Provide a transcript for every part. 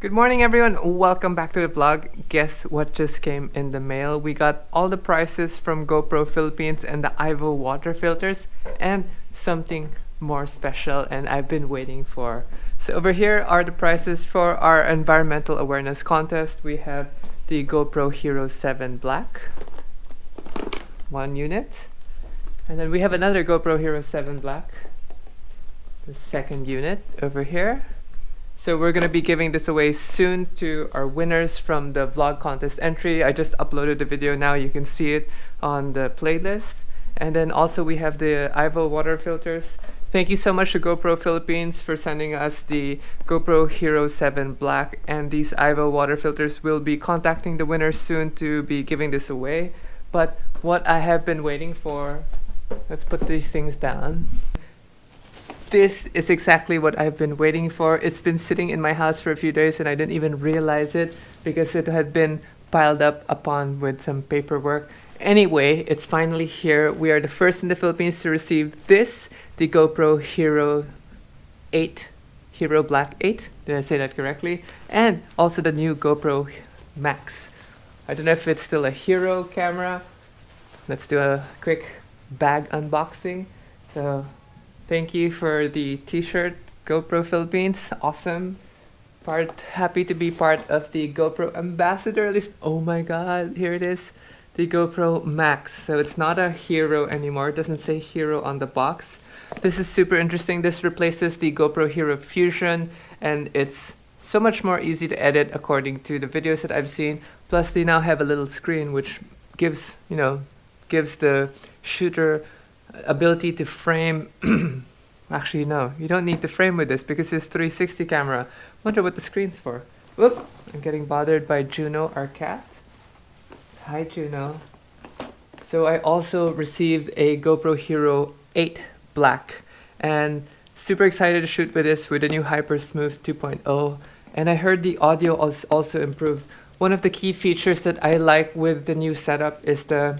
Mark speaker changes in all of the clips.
Speaker 1: Good morning, everyone. Welcome back to the vlog. Guess what just came in the mail? We got all the prices from GoPro Philippines and the Ivo water filters and something more special and I've been waiting for. So over here are the prices for our environmental awareness contest. We have the GoPro Hero 7 Black, 1 unit. And then we have another GoPro Hero 7 Black, the second unit over here. So we're going to be giving this away soon to our winners from the vlog contest entry. I just uploaded the video now. You can see it on the playlist. And then also we have the Ivo water filters. Thank you so much to GoPro Philippines for sending us the GoPro Hero 7 Black and these Ivo water filters. We'll be contacting the winners soon to be giving this away. But what I have been waiting for, let's put these things down. This is exactly what I've been waiting for. It's been sitting in my house for a few days and I didn't even realize it because it had been piled up upon with some paperwork. Anyway, it's finally here. We are the first in the Philippines to receive this, the GoPro Hero 8, Hero Black 8. Did I say that correctly? And also the new GoPro Max. I don't know if it's still a Hero camera. Let's do a quick bag unboxing. So thank you for the t-shirt, GoPro Philippines, awesome. Happy to be part of the GoPro ambassador list. Oh my god, here it is, the GoPro Max. So it's not a Hero anymore, it doesn't say Hero on the box. This is super interesting. This replaces the GoPro Hero Fusion and it's so much more easy to edit according to the videos that I've seen. Plus they now have a little screen which gives the shooter ability to frame. Actually no, you don't need to frame with this because it's 360 camera. Wonder what the screen's for. Whoop, I'm getting bothered by Juno, our cat. Hi Juno. So I also received a GoPro Hero 8 Black and super excited to shoot with this with the new Hyper Smooth 2.0, and I heard the audio also improved. One of the key features that I like with the new setup is the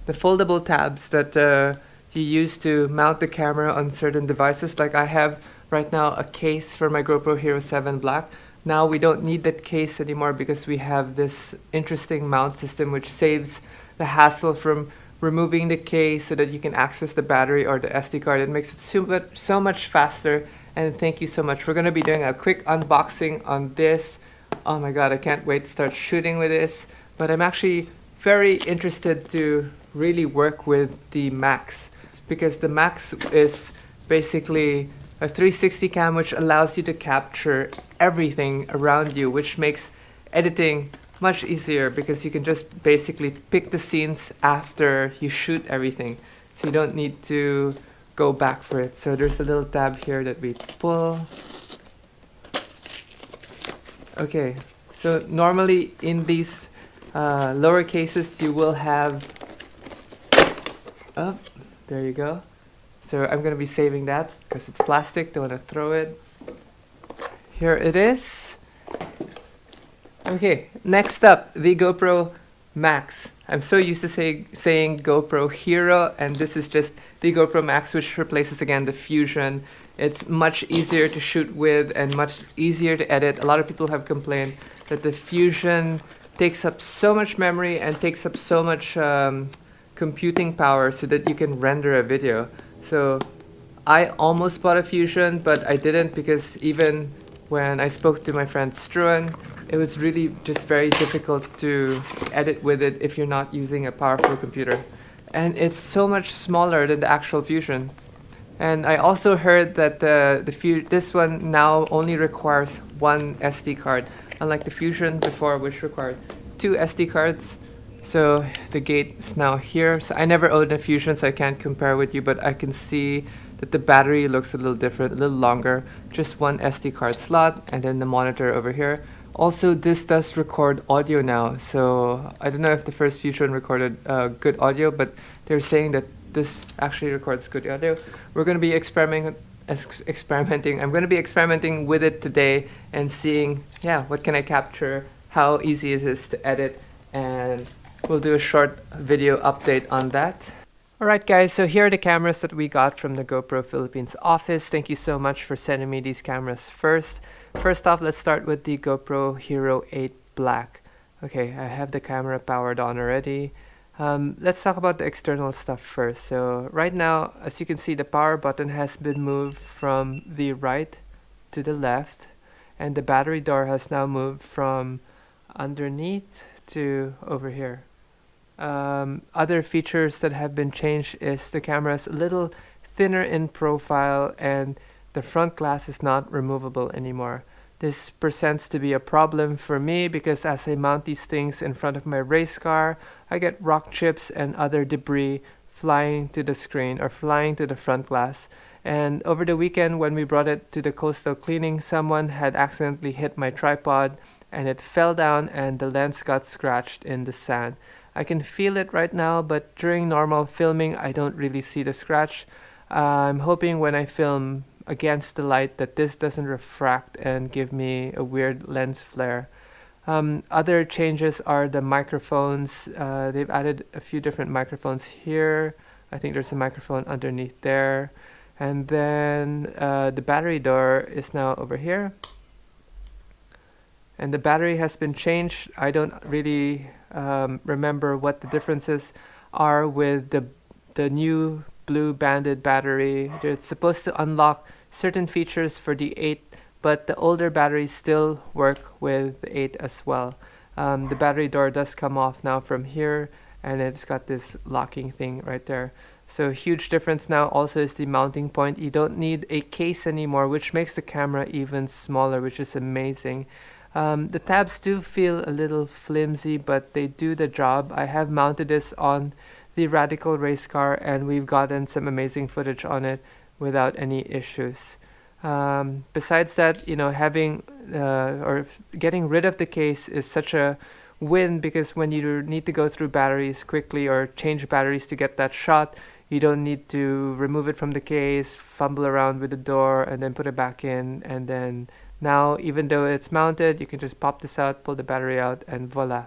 Speaker 1: foldable tabs that you use to mount the camera on certain devices. Like I have right now a case for my GoPro Hero 7 Black. Now we don't need that case anymore because we have this interesting mount system which saves the hassle from removing the case so that you can access the battery or the SD card. It makes it so much faster, and thank you so much. We're going to be doing a quick unboxing on this. Oh my god, I can't wait to start shooting with this. But I'm actually very interested to really work with the Max, because the Max is basically a 360 cam which allows you to capture everything around you, which makes editing much easier because you can just basically pick the scenes after you shoot everything. So you don't need to go back for it. So there's a little tab here that we pull. Okay, so normally in these lower cases you will have, oh, there you go. So I'm going to be saving that because it's plastic, don't want to throw it. Here it is. Okay, next up, the GoPro Max. I'm so used to saying GoPro Hero, and this is just the GoPro Max, which replaces again the Fusion. It's much easier to shoot with and much easier to edit. A lot of people have complained that the Fusion takes up so much memory and takes up so much computing power so that you can render a video. So I almost bought a Fusion, but I didn't because even when I spoke to my friend Struan, it was really just very difficult to edit with it if you're not using a powerful computer. And it's so much smaller than the actual Fusion. And I also heard that this one now only requires one SD card, unlike the Fusion before, which required 2 SD cards. So the gate is now here. So I never owned a Fusion, so I can't compare with you, but I can see that the battery looks a little different, a little longer. Just one SD card slot, and then the monitor over here. Also, this does record audio now. So I don't know if the first Fusion recorded good audio, but they're saying that this actually records good audio. We're going to be experimenting. I'm going to be experimenting with it today and seeing, what can I capture, how easy is this to edit, and we'll do a short video update on that. Alright guys, so here are the cameras that we got from the GoPro Philippines office. Thank you so much for sending me these cameras first. First off, let's start with the GoPro Hero 8 Black. Okay, I have the camera powered on already. Let's talk about the external stuff first. So right now, as you can see, the power button has been moved from the right to the left, and the battery door has now moved from underneath to over here. Other features that have been changed is the camera is a little thinner in profile and the front glass is not removable anymore. This presents to be a problem for me because as I mount these things in front of my race car, I get rock chips and other debris flying to the screen or flying to the front glass. And over the weekend when we brought it to the coastal cleaning, someone had accidentally hit my tripod and it fell down and the lens got scratched in the sand. I can feel it right now, but during normal filming, I don't really see the scratch. I'm hoping when I film against the light that this doesn't refract and give me a weird lens flare. Other changes are the microphones. They've added a few different microphones here. I think there's a microphone underneath there. And then the battery door is now over here. And the battery has been changed. I don't really remember what the differences are with the new blue banded battery. It's supposed to unlock certain features for the 8, but the older batteries still work with the 8 as well. The battery door does come off now from here, and it's got this locking thing right there. So huge difference now also is the mounting point. You don't need a case anymore, which makes the camera even smaller, which is amazing. The tabs do feel a little flimsy, but they do the job. I have mounted this on the Radical race car and we've gotten some amazing footage on it without any issues. Besides that, you know, having or getting rid of the case is such a win because when you need to go through batteries quickly or change batteries to get that shot, you don't need to remove it from the case, fumble around with the door, and then put it back in, and then now, even though it's mounted, you can just pop this out, pull the battery out, and voila.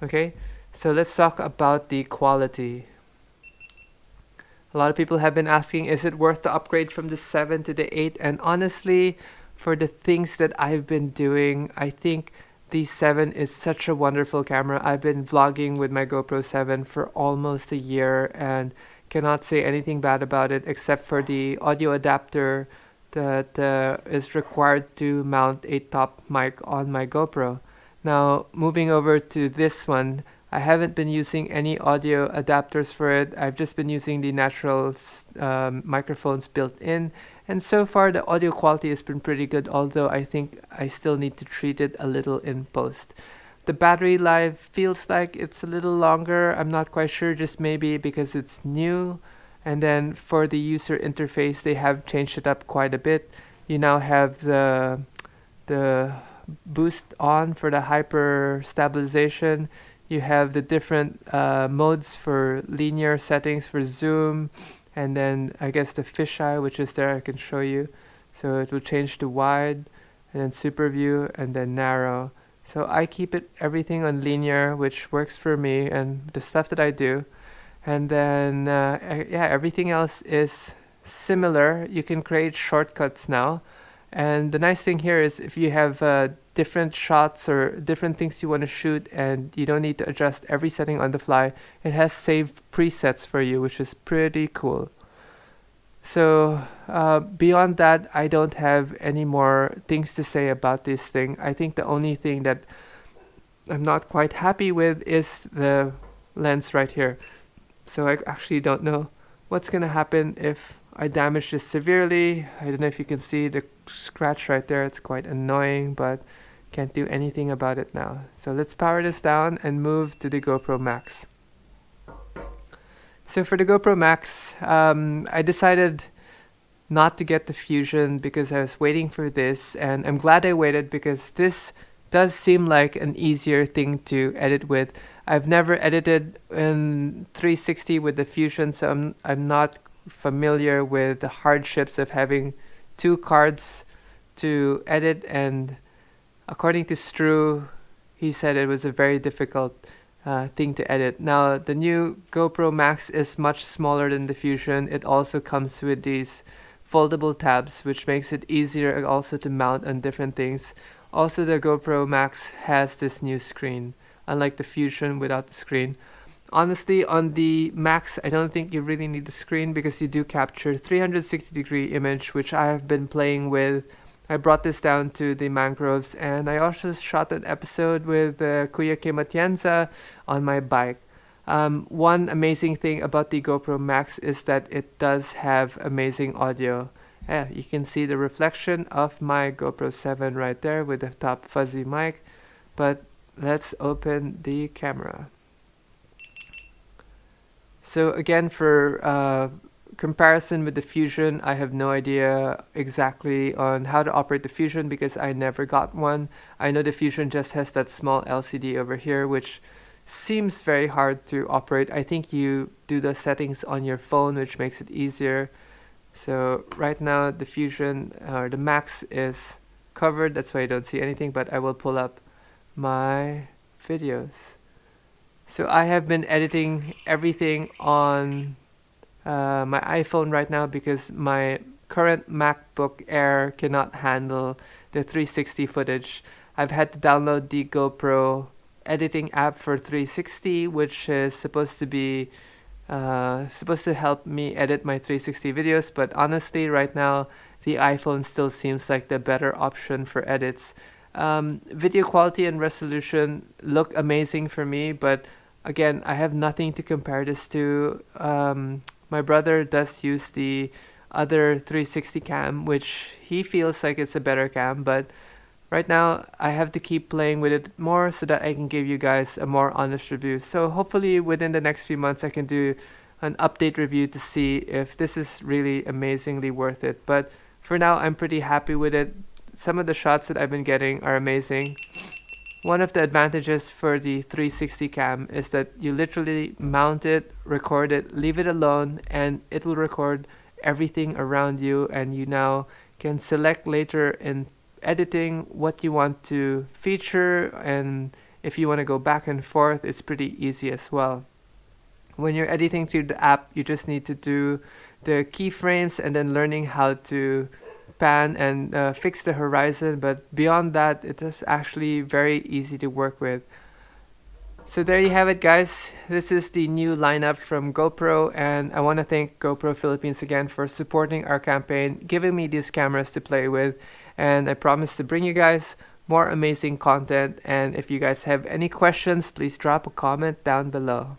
Speaker 1: Okay, so let's talk about the quality. A lot of people have been asking, is it worth the upgrade from the 7 to the 8? And honestly, for the things that I've been doing, I think the 7 is such a wonderful camera. I've been vlogging with my GoPro 7 for almost a year and cannot say anything bad about it except for the audio adapter that is required to mount a top mic on my GoPro. Now, moving over to this one, I haven't been using any audio adapters for it. I've just been using the natural microphones built in. And so far, the audio quality has been pretty good, although I think I still need to treat it a little in post. The battery life feels like it's a little longer. I'm not quite sure, just maybe because it's new. And then for the user interface, they have changed it up quite a bit. You now have the boost on for the hyper stabilization. You have the different modes for linear settings for zoom, and then I guess the fisheye, which is there, I can show you. So it will change to wide, and then super view, and then narrow. So I keep it everything on linear, which works for me and the stuff that I do. And then, yeah, everything else is similar. You can create shortcuts now. And the nice thing here is if you have different shots or different things you want to shoot and you don't need to adjust every setting on the fly, it has saved presets for you, which is pretty cool. So beyond that, I don't have any more things to say about this thing. I think the only thing that I'm not quite happy with is the lens right here. So I actually don't know what's going to happen if I damage this severely. I don't know if you can see the scratch right there. It's quite annoying, but can't do anything about it now. So let's power this down and move to the GoPro Max. So for the GoPro Max, I decided not to get the Fusion because I was waiting for this, and I'm glad I waited because this does seem like an easier thing to edit with. I've never edited in 360 with the Fusion, so I'm not familiar with the hardships of having two cards to edit, and according to Stru, he said it was a very difficult thing to edit. Now the new GoPro Max is much smaller than the Fusion. It also comes with these foldable tabs, which makes it easier also to mount on different things. Also, the GoPro Max has this new screen, unlike the Fusion without the screen. Honestly, on the Max, I don't think you really need the screen because you do capture 360-degree image, which I have been playing with. I brought this down to the mangroves, and I also shot an episode with Kuya Kim Atienza on my bike. One amazing thing about the GoPro Max is that it does have amazing audio. Yeah, you can see the reflection of my GoPro 7 right there with the top fuzzy mic. But let's open the camera. So again, for comparison with the Fusion, I have no idea exactly on how to operate the Fusion because I never got one. I know the Fusion just has that small LCD over here, which seems very hard to operate. I think you do the settings on your phone, which makes it easier. So right now the Fusion or the Max is covered, that's why I don't see anything, but I will pull up my videos. So I have been editing everything on my iPhone right now because my current MacBook Air cannot handle the 360 footage. I've had to download the GoPro editing app for 360, which is supposed to help me edit my 360 videos, but honestly right now the iPhone still seems like the better option for edits. Video quality and resolution look amazing for me, but again, I have nothing to compare this to. My brother does use the other 360 cam, which he feels like it's a better cam, but right now I have to keep playing with it more so that I can give you guys a more honest review. So hopefully within the next few months I can do an update review to see if this is really amazingly worth it. But for now, I'm pretty happy with it. Some of the shots that I've been getting are amazing. One of the advantages for the 360 cam is that you literally mount it, record it, leave it alone, and it will record everything around you, and you now can select later in editing what you want to feature, and if you want to go back and forth, it's pretty easy as well. When you're editing through the app, you just need to do the keyframes and then learning how to pan and fix the horizon, but beyond that it is actually very easy to work with. So there you have it, guys. This is the new lineup from GoPro, and I want to thank GoPro Philippines again for supporting our campaign, giving me these cameras to play with, and I promise to bring you guys more amazing content. And if you guys have any questions, please drop a comment down below.